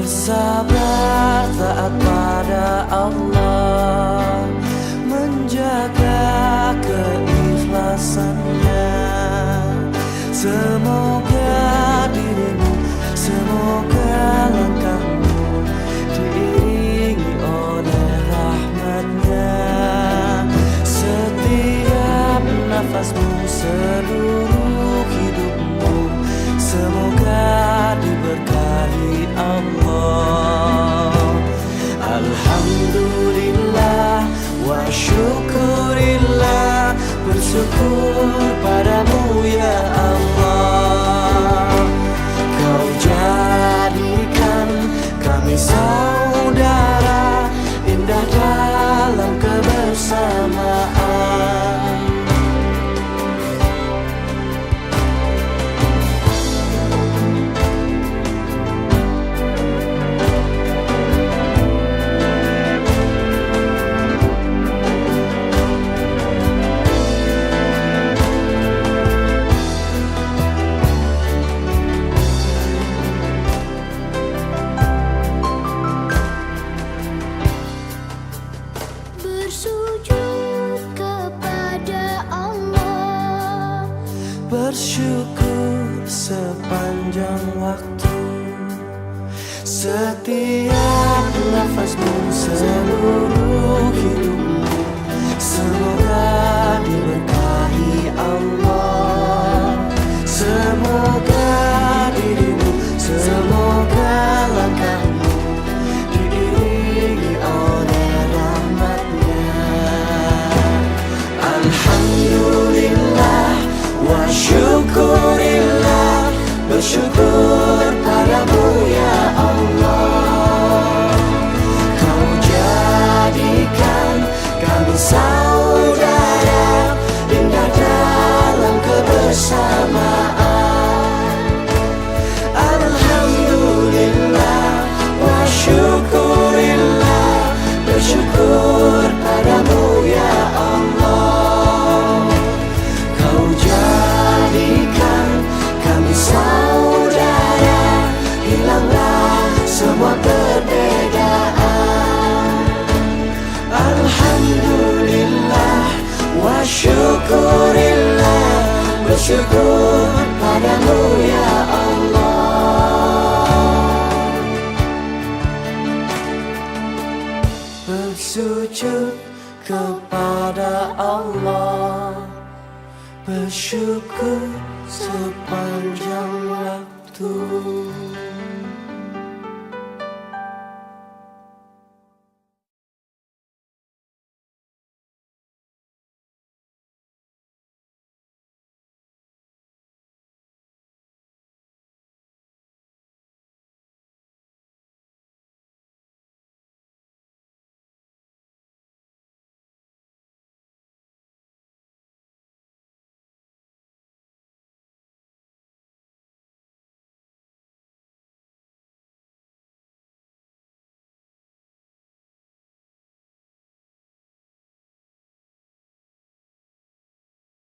bersabar taat pada Allah, menjaga keikhlasannya. Semoga dirimu, semoga langkahmu diiringi oleh rahmatnya. Setiap nafasmu, seluruh hidupmu, semoga diberkahi Allah. Alhamdulillah wa syukurillah, bersyukur padamu ya Allah. Kau jadikan kami saudara, indah dalam kebersamaan. Bersyukur sepanjang waktu, setiap nafasmu, seluruh hidupmu, semoga diberkahi Allah. Semoga dirimu, semoga langkahmu diiringi oleh rahmatnya. Alhamdulillah wa syukurillah, bersyukur padamu ya Allah. Kau jadikan kami saudara, indah dalam kebersamaan. Alhamdulillah wa syukurillah, bersyukur padamu ya Allah. Kau jadikan kami saudara, hilanglah semua perbedaan. Alhamdulillah wa syukurillah, bersyukur padamu ya Allah. Bersujud kepada Allah, bersyukur sepanjang waktu.